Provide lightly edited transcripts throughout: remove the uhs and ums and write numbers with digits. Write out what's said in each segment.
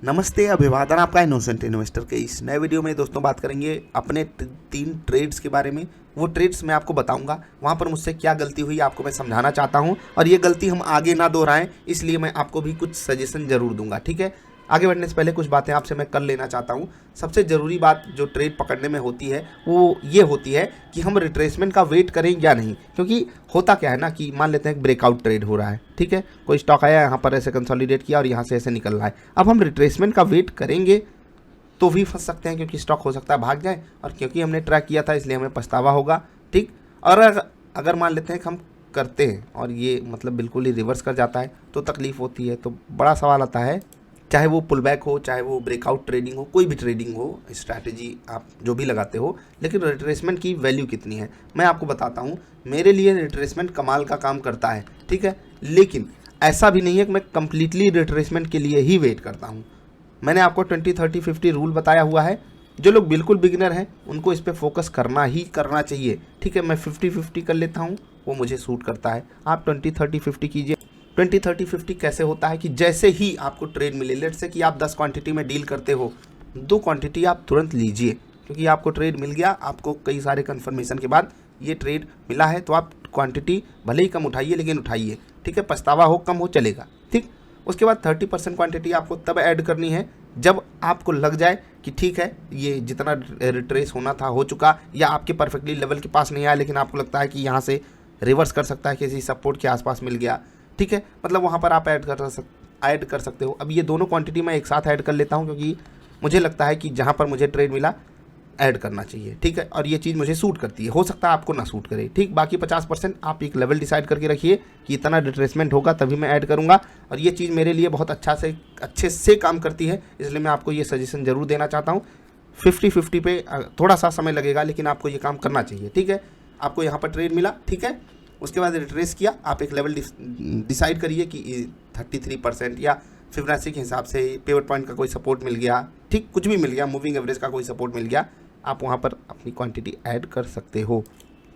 नमस्ते, अभिवादन आपका इनोसेंट इन्वेस्टर के इस नए वीडियो में दोस्तों बात करेंगे अपने 3 ट्रेड्स के बारे में। वो ट्रेड्स मैं आपको बताऊंगा, वहाँ पर मुझसे क्या गलती हुई आपको मैं समझाना चाहता हूँ और ये गलती हम आगे ना दोहराएं, इसलिए मैं आपको भी कुछ सजेशन ज़रूर दूंगा। ठीक है, आगे बढ़ने से पहले कुछ बातें आपसे मैं कर लेना चाहता हूँ। सबसे ज़रूरी बात जो ट्रेड पकड़ने में होती है वो ये होती है कि हम रिट्रेसमेंट का वेट करें या नहीं, क्योंकि होता क्या है ना कि मान लेते हैं ब्रेकआउट ट्रेड हो रहा है, ठीक है, कोई स्टॉक आया यहाँ पर ऐसे कंसोलिडेट किया और यहाँ से ऐसे निकल रहा है। अब हम रिट्रेसमेंट का वेट करेंगे तो भी फंस सकते हैं, क्योंकि स्टॉक हो सकता है भाग जाए, और क्योंकि हमने ट्रैक किया था इसलिए हमें पछतावा होगा। ठीक, और अगर मान लेते हैं कि हम करते हैं और ये मतलब बिल्कुल ही रिवर्स कर जाता है तो तकलीफ़ होती है। तो बड़ा सवाल आता है, चाहे वो पुल बैक हो, चाहे वो ब्रेकआउट ट्रेडिंग हो, कोई भी ट्रेडिंग हो, स्ट्रैटेजी आप जो भी लगाते हो, लेकिन रिट्रेसमेंट की वैल्यू कितनी है मैं आपको बताता हूँ। मेरे लिए रिट्रेसमेंट कमाल का काम करता है, ठीक है, लेकिन ऐसा भी नहीं है कि मैं कंप्लीटली रिट्रेसमेंट के लिए ही वेट करता हूँ। मैंने आपको 20-30-50 रूल बताया हुआ है। जो लोग बिल्कुल बिगिनर हैं उनको इस पर फोकस करना ही करना चाहिए। ठीक है, मैं 50-50 कर लेता हूँ, वो मुझे सूट करता है। आप 20-30-50 कीजिए। 20-30-50 कैसे होता है कि जैसे ही आपको ट्रेड मिले, लेट से कि आप 10 क्वांटिटी में डील करते हो, 2 क्वांटिटी आप तुरंत लीजिए, क्योंकि आपको ट्रेड मिल गया, आपको कई सारे कन्फर्मेशन के बाद ये ट्रेड मिला है, तो आप क्वांटिटी भले ही कम उठाइए लेकिन उठाइए। ठीक है, पछतावा हो कम हो चलेगा। ठीक, उसके बाद 30% क्वांटिटी आपको तब ऐड करनी है जब आपको लग जाए कि ठीक है, ये जितना रिट्रेस होना था हो चुका, या आपके परफेक्टली लेवल के पास नहीं आया लेकिन आपको लगता है कि यहाँ से रिवर्स कर सकता है, किसी सपोर्ट के आसपास मिल गया। ठीक है, मतलब वहाँ पर आप ऐड कर सकते हो। अब ये दोनों क्वांटिटी मैं एक साथ ऐड कर लेता हूँ, क्योंकि मुझे लगता है कि जहाँ पर मुझे ट्रेड मिला ऐड करना चाहिए। ठीक है, और ये चीज़ मुझे सूट करती है। हो सकता है आपको ना सूट करे। ठीक, बाकी 50% आप एक लेवल डिसाइड करके रखिए कि इतना रिट्रेसमेंट होगा तभी मैं ऐड करूँगा, और ये चीज़ मेरे लिए बहुत अच्छे से काम करती है, इसलिए मैं आपको ये सजेशन ज़रूर देना चाहता हूँ। 50-50 पे थोड़ा सा समय लगेगा लेकिन आपको ये काम करना चाहिए। ठीक है, आपको यहाँ पर ट्रेड मिला, ठीक है, उसके बाद रिट्रेस किया, आप एक लेवल डिसाइड करिए कि 33% या फिबोनाची के हिसाब से पिवट पॉइंट का कोई सपोर्ट मिल गया, ठीक, कुछ भी मिल गया, मूविंग एवरेज का कोई सपोर्ट मिल गया, आप वहाँ पर अपनी क्वांटिटी ऐड कर सकते हो।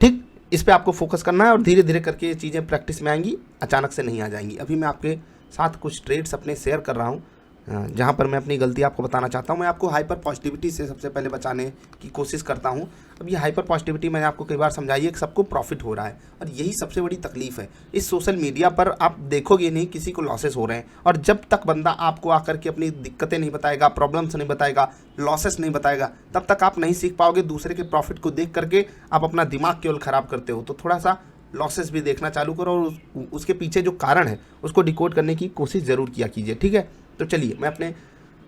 ठीक, इस पे आपको फोकस करना है और धीरे धीरे करके ये चीज़ें प्रैक्टिस में आएंगी, अचानक से नहीं आ जाएंगी। अभी मैं आपके साथ कुछ ट्रेड्स अपने शेयर कर रहा हूँ जहाँ पर मैं अपनी गलती आपको बताना चाहता हूँ। मैं आपको हाइपर पॉजिटिविटी से सबसे पहले बचाने की कोशिश करता हूँ। अब ये हाइपर पॉजिटिविटी मैंने आपको कई बार समझाई है कि सबको प्रॉफिट हो रहा है, और यही सबसे बड़ी तकलीफ है। इस सोशल मीडिया पर आप देखोगे नहीं किसी को लॉसेस हो रहे हैं, और जब तक बंदा आपको आकर के अपनी दिक्कतें नहीं बताएगा, प्रॉब्लम्स नहीं बताएगा, लॉसेस नहीं बताएगा, तब तक आप नहीं सीख पाओगे। दूसरे के प्रॉफिट को देख करके आप अपना दिमाग केवल ख़राब करते हो। तो थोड़ा सा लॉसेस भी देखना चालू करो और उसके पीछे जो कारण है उसको डिकोड करने की कोशिश ज़रूर किया कीजिए। ठीक है, तो चलिए मैं अपने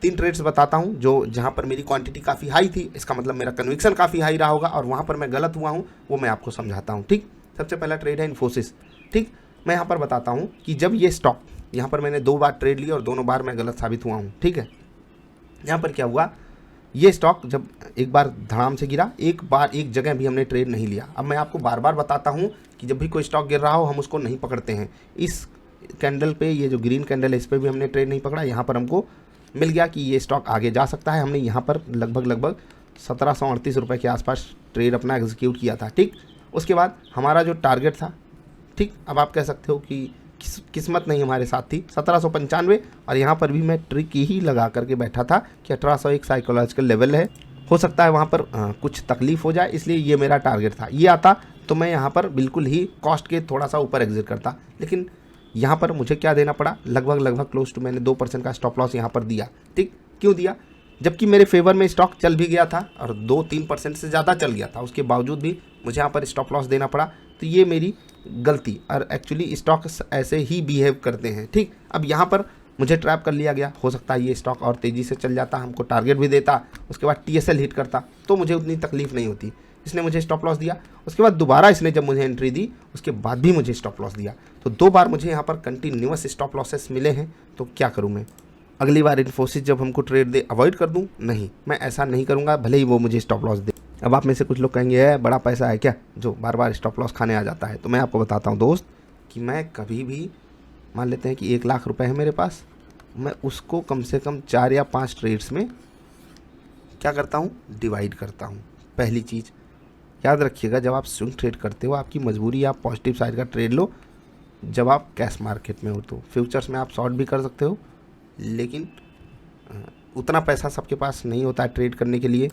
3 ट्रेड्स बताता हूँ जो जहाँ पर मेरी क्वांटिटी काफ़ी हाई थी, इसका मतलब मेरा कन्विक्शन काफ़ी हाई रहा होगा, और वहाँ पर मैं गलत हुआ हूँ वो मैं आपको समझाता हूँ। ठीक, सबसे पहला ट्रेड है इन्फोसिस। ठीक, मैं यहाँ पर बताता हूँ कि जब ये स्टॉक, यहाँ पर मैंने 2 बार ट्रेड लिया और दोनों बार मैं गलत साबित हुआ हूँ। ठीक है, यहाँ पर क्या हुआ, ये स्टॉक जब एक बार धड़ाम से गिरा, एक जगह भी हमने ट्रेड नहीं लिया। अब मैं आपको बार बार बताता हूँ कि जब भी कोई स्टॉक गिर रहा हो हम उसको नहीं पकड़ते हैं। इस कैंडल पे, ये जो ग्रीन कैंडल है, इस पर भी हमने ट्रेड नहीं पकड़ा। यहाँ पर हमको मिल गया कि ये स्टॉक आगे जा सकता है, हमने यहाँ पर लगभग 1738 रुपये के आसपास ट्रेड अपना एग्जीक्यूट किया था। ठीक, उसके बाद हमारा जो टारगेट था, ठीक, अब आप कह सकते हो कि किस्मत नहीं हमारे साथ थी, 1795, और यहाँ पर भी मैं ट्रिक ही लगा करके बैठा था कि 1801 साइकोलॉजिकल लेवल है, हो सकता है वहाँ पर कुछ तकलीफ हो जाए, इसलिए ये मेरा टारगेट था। ये आता तो मैं यहाँ पर बिल्कुल ही कॉस्ट के थोड़ा सा ऊपर एग्जिट करता, लेकिन यहाँ पर मुझे क्या देना पड़ा, लगभग क्लोज टू मैंने 2% का स्टॉप लॉस यहाँ पर दिया। ठीक, क्यों दिया, जबकि मेरे फेवर में स्टॉक चल भी गया था और 2-3% से ज़्यादा चल गया था, उसके बावजूद भी मुझे यहाँ पर स्टॉप लॉस देना पड़ा। तो ये मेरी गलती, और एक्चुअली स्टॉक ऐसे ही बिहेव करते हैं। ठीक, अब यहाँ पर मुझे ट्रैप कर लिया गया, हो सकता है ये स्टॉक और तेज़ी से चल जाता, हमको टारगेट भी देता, उसके बाद TSL हिट करता, तो मुझे उतनी तकलीफ नहीं होती। इसने मुझे स्टॉप लॉस दिया, उसके बाद दोबारा इसने जब मुझे एंट्री दी उसके बाद भी मुझे स्टॉप लॉस दिया, तो 2 बार मुझे यहाँ पर कंटिन्यूअस स्टॉप लॉसेस मिले हैं। तो क्या करूँ मैं, अगली बार इन्फोसिस जब हमको ट्रेड दे अवॉइड कर दूँ? नहीं, मैं ऐसा नहीं करूँगा, भले ही वो मुझे स्टॉप लॉस दे। अब आप में से कुछ लोग कहेंगे है बड़ा पैसा है क्या जो बार बार स्टॉप लॉस खाने आ जाता है। तो मैं आपको बताता हूँ दोस्त कि मैं कभी भी, मान लेते हैं कि 1 लाख रुपए है मेरे पास, मैं उसको कम से कम 4 या 5 ट्रेड्स में क्या करता हूँ, डिवाइड करता हूँ। पहली चीज़ याद रखिएगा, जब आप स्विंग ट्रेड करते हो आपकी मजबूरी आप पॉजिटिव साइड का ट्रेड लो। जब आप कैश मार्केट में हो तो फ्यूचर्स में आप शॉर्ट भी कर सकते हो, लेकिन उतना पैसा सबके पास नहीं होता है ट्रेड करने के लिए,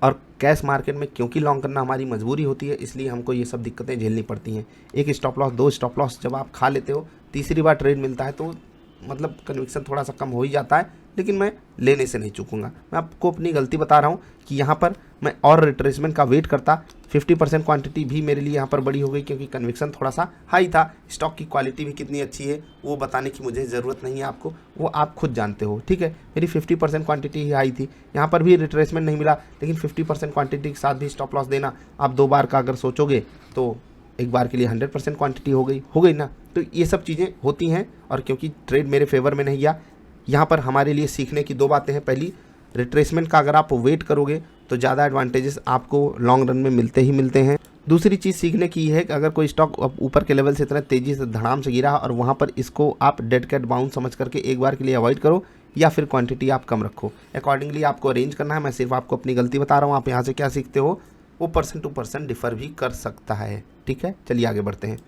और कैश मार्केट में क्योंकि लॉन्ग करना हमारी मजबूरी होती है, इसलिए हमको ये सब दिक्कतें झेलनी पड़ती हैं। एक स्टॉप लॉस, 2 स्टॉप लॉस जब आप खा लेते हो, तीसरी बार ट्रेड मिलता है तो मतलब कन्विक्शन थोड़ा सा कम हो ही जाता है, लेकिन मैं लेने से नहीं चूकूंगा। मैं आपको अपनी गलती बता रहा हूँ कि यहाँ पर मैं और रिट्रेसमेंट का वेट करता, 50% क्वांटिटी भी मेरे लिए यहाँ पर बड़ी हो गई क्योंकि कन्विक्शन थोड़ा सा हाई था। स्टॉक की क्वालिटी भी कितनी अच्छी है वो बताने की मुझे ज़रूरत नहीं है आपको, वो आप खुद जानते हो, ठीक है। मेरी 50% क्वांटिटी ही हाई थी, यहाँ पर भी रिट्रेसमेंट नहीं मिला, लेकिन 50% क्वांटिटी के साथ भी स्टॉप लॉस देना, आप 2 बार का अगर सोचोगे तो एक बार के लिए 100% क्वांटिटी हो गई ना। तो ये सब चीज़ें होती हैं, और क्योंकि ट्रेड मेरे फेवर में नहीं गया, यहाँ पर हमारे लिए सीखने की 2 बातें हैं। पहली, रिट्रेसमेंट का अगर आप वेट करोगे तो ज़्यादा एडवांटेजेस आपको लॉन्ग रन में मिलते ही मिलते हैं। दूसरी चीज़ सीखने की है कि अगर कोई स्टॉक ऊपर के लेवल से इतना तेज़ी से धड़ाम से गिरा और वहाँ पर इसको आप डेड कैट बाउंड समझ करके एक बार के लिए अवॉइड करो, या फिर क्वांटिटी आप कम रखो। अकॉर्डिंगली आपको अरेंज करना है। मैं सिर्फ आपको अपनी गलती बता रहा हूँ, आप यहाँ से क्या सीखते हो वो पर्सन टू पर्सन डिफ़र भी कर सकता है, ठीक है। चलिए आगे बढ़ते हैं।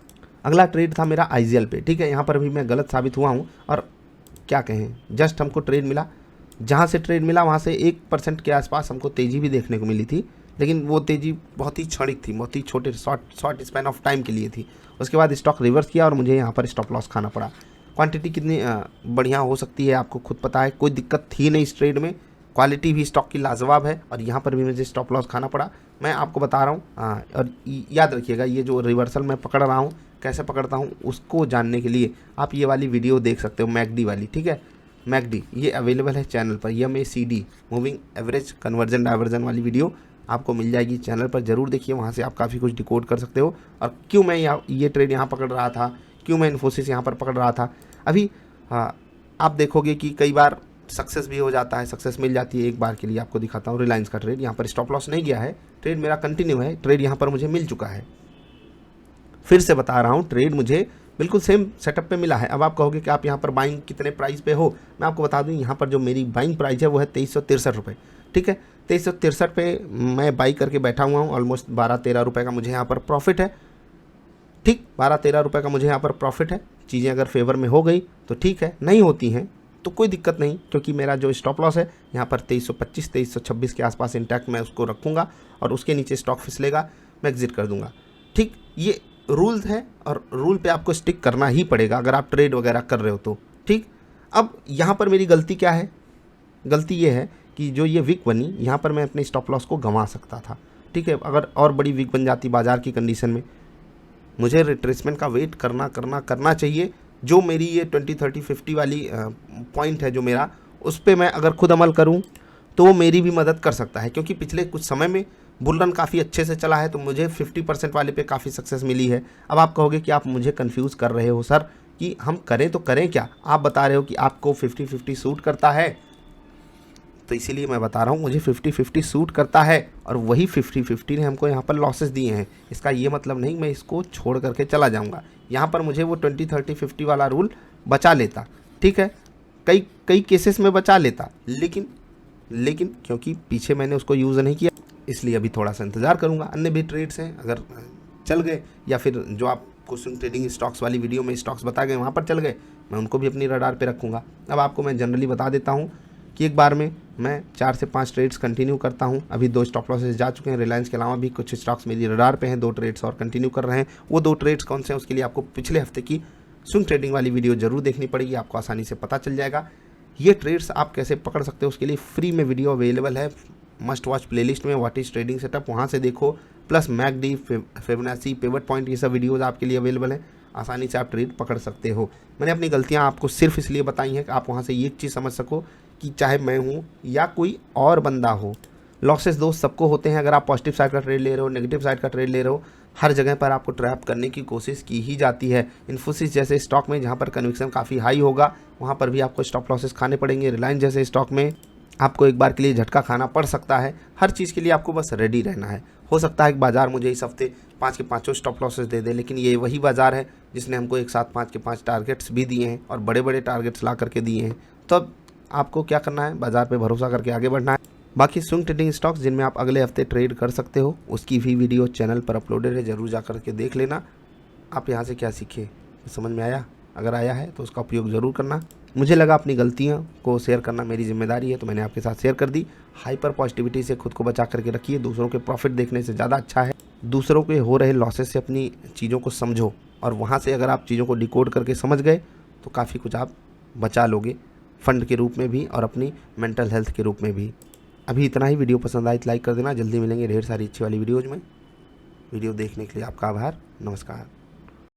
अगला ट्रेड था मेरा IGL पे, ठीक है। यहाँ पर भी मैं गलत साबित हुआ हूँ, और क्या कहें, जस्ट हमको ट्रेड मिला, जहाँ से ट्रेड मिला वहाँ से 1% के आसपास हमको तेज़ी भी देखने को मिली थी, लेकिन वो तेज़ी बहुत ही क्षणिक थी, बहुत ही छोटे शॉर्ट स्पैन ऑफ टाइम के लिए थी। उसके बाद स्टॉक रिवर्स किया और मुझे यहाँ पर स्टॉप लॉस खाना पड़ा। क्वांटिटी कितनी बढ़िया हो सकती है आपको खुद पता है, कोई दिक्कत थी नहीं इस ट्रेड में, क्वालिटी भी स्टॉक की लाजवाब है, और यहाँ पर भी मुझे स्टॉप लॉस खाना पड़ा। मैं आपको बता रहा हूँ, और याद रखिएगा ये जो रिवर्सल मैं पकड़ रहा हूँ, कैसे पकड़ता हूँ उसको जानने के लिए आप ये वाली वीडियो देख सकते हो, मैकडी वाली, ठीक है। मैकडी ये अवेलेबल है चैनल पर, MACD moving average conversion diversion वाली वीडियो आपको मिल जाएगी चैनल पर, ज़रूर देखिए, वहाँ से आप काफ़ी कुछ डिकोड कर सकते हो। और क्यों मैं ये ट्रेड यहाँ पकड़ रहा था, क्यों मैं इन्फोसिस यहाँ पर पकड़ रहा था, अभी आप देखोगे कि कई बार सक्सेस भी हो जाता है, सक्सेस मिल जाती है। एक बार के लिए आपको दिखाता हूँ रिलायंस का ट्रेड, यहाँ पर स्टॉप लॉस नहीं गया है, ट्रेड मेरा कंटिन्यू है, ट्रेड यहाँ पर मुझे मिल चुका है। फिर से बता रहा हूँ, ट्रेड मुझे बिल्कुल सेम सेटअप पे मिला है। अब आप कहोगे कि आप यहाँ पर बाइंग कितने प्राइस पे हो, मैं आपको बता दूँ यहाँ पर जो मेरी बाइंग प्राइस है वो है 2363 रुपये, ठीक है। 2363 पे मैं बाई करके बैठा हुआ हूँ, ऑलमोस्ट 12-13 रुपये का मुझे यहाँ पर प्रॉफिट है, ठीक, 12-13 रुपये का मुझे यहाँ पर प्रॉफिट है। चीज़ें अगर फेवर में हो गई तो ठीक है, नहीं होती हैं तो कोई दिक्कत नहीं, क्योंकि मेरा जो स्टॉप लॉस है यहाँ पर 2325-2326 के आसपास इंटैक्ट मैं उसको रखूँगा, और उसके नीचे स्टॉक फिसलेगा मैं एग्जिट कर दूँगा, ठीक। ये रूल्स है, और रूल पे आपको स्टिक करना ही पड़ेगा अगर आप ट्रेड वगैरह कर रहे हो तो, ठीक। अब यहाँ पर मेरी गलती क्या है, गलती ये है कि जो ये वीक बनी, यहाँ पर मैं अपने स्टॉप लॉस को गंवा सकता था, ठीक है। अगर और बड़ी वीक बन जाती बाज़ार की कंडीशन में, मुझे रिट्रेसमेंट का वेट करना चाहिए। जो मेरी ये 20, 30, 50 वाली पॉइंट है जो मेरा, उस पर मैं अगर खुद अमल करूँ तो वो मेरी भी मदद कर सकता है, क्योंकि पिछले कुछ समय में बुल रन काफ़ी अच्छे से चला है, तो मुझे 50% वाले पे काफ़ी सक्सेस मिली है। अब आप कहोगे कि आप मुझे कंफ्यूज कर रहे हो सर कि हम करें तो करें क्या, आप बता रहे हो कि आपको 50-50 सूट करता है, तो इसीलिए मैं बता रहा हूँ मुझे 50-50 सूट करता है, और वही 50-50 ने हमको यहाँ पर लॉसेस दिए हैं। इसका ये मतलब नहीं मैं इसको छोड़ करके चला जाऊँगा, यहाँ पर मुझे वो 20, 30, 50 वाला रूल बचा लेता, ठीक है, कई केसेस में बचा लेता, लेकिन क्योंकि पीछे मैंने उसको यूज़ नहीं किया, इसलिए अभी थोड़ा सा इंतज़ार करूँगा। अन्य भी ट्रेड्स हैं, अगर चल गए, या फिर जो आपको स्विंग ट्रेडिंग स्टॉक्स वाली वीडियो में स्टॉक्स बता गए वहाँ पर चल गए, मैं उनको भी अपनी रडार पे रखूँगा। अब आपको मैं जनरली बता देता हूँ कि एक बार में मैं 4 से 5 ट्रेड्स कंटिन्यू करता हूँ। अभी 2 स्टॉप लॉसेस जा चुके हैं, रिलायंस के अलावा भी कुछ स्टॉक्स मेरी रडार पे हैं, 2 ट्रेड्स और कंटिन्यू कर रहे हैं। वो 2 ट्रेड्स कौन से हैं उसके लिए आपको पिछले हफ्ते की स्विंग ट्रेडिंग वाली वीडियो जरूर देखनी पड़ेगी, आपको आसानी से पता चल जाएगा। ये ट्रेड्स आप कैसे पकड़ सकते हो उसके लिए फ्री में वीडियो अवेलेबल है मस्ट वॉच प्लेलिस्ट में, व्हाट इज ट्रेडिंग सेटअप, वहाँ से देखो, plus McD, Fibonacci, pivot point, ये सब वीडियोज़ आपके लिए अवेलेबल हैं, आसानी से आप ट्रेड पकड़ सकते हो। मैंने अपनी गलतियाँ आपको सिर्फ इसलिए बताई हैं कि आप वहाँ से ये चीज़ समझ सको कि चाहे मैं हूँ या कोई और बंदा हो, लॉसेस दोस्त सबको होते हैं। अगर आप पॉजिटिव साइड का ट्रेड ले रहे हो, नेगेटिव साइड का ट्रेड ले रहे हो, हर जगह पर आपको ट्रैप करने की कोशिश की ही जाती है। इन्फोसिस जैसे स्टॉक में जहाँ पर कन्विक्शन काफ़ी हाई होगा, वहाँ पर भी आपको स्टॉप लॉसेस खाने पड़ेंगे। रिलायंस जैसे स्टॉक में आपको एक बार के लिए झटका खाना पड़ सकता है। हर चीज़ के लिए आपको बस रेडी रहना है। हो सकता है कि बाज़ार मुझे इस हफ्ते 5 के 5 स्टॉप लॉसेस दे दे, लेकिन ये वही बाज़ार है जिसने हमको एक साथ 5 के 5 टारगेट्स भी दिए हैं, और बड़े बड़े टारगेट्स ला करके दिए हैं। तो अब आपको क्या करना है, बाज़ार पे भरोसा करके आगे बढ़ना है। बाकी स्विंग ट्रेडिंग स्टॉक्स जिनमें आप अगले हफ्ते ट्रेड कर सकते हो, उसकी भी वीडियो चैनल पर अपलोडेड है, ज़रूर जा करके देख लेना। आप यहाँ से क्या सीखे, समझ में आया? अगर आया है तो उसका उपयोग ज़रूर करना। मुझे लगा अपनी गलतियों को शेयर करना मेरी जिम्मेदारी है, तो मैंने आपके साथ शेयर कर दी। हाइपर पॉजिटिविटी से खुद को बचा करके रखिए। दूसरों के प्रॉफिट देखने से ज़्यादा अच्छा है दूसरों के हो रहे लॉसेस से अपनी चीज़ों को समझो, और वहाँ से अगर आप चीज़ों को डिकोड करके समझ गए तो काफ़ी कुछ आप बचा लोगे, फंड के रूप में भी और अपनी मेंटल हेल्थ के रूप में भी। अभी इतना ही। वीडियो पसंद आए तो लाइक कर देना। जल्दी मिलेंगे ढेर सारी अच्छी वाली वीडियोज़ में। वीडियो देखने के लिए आपका आभार। नमस्कार।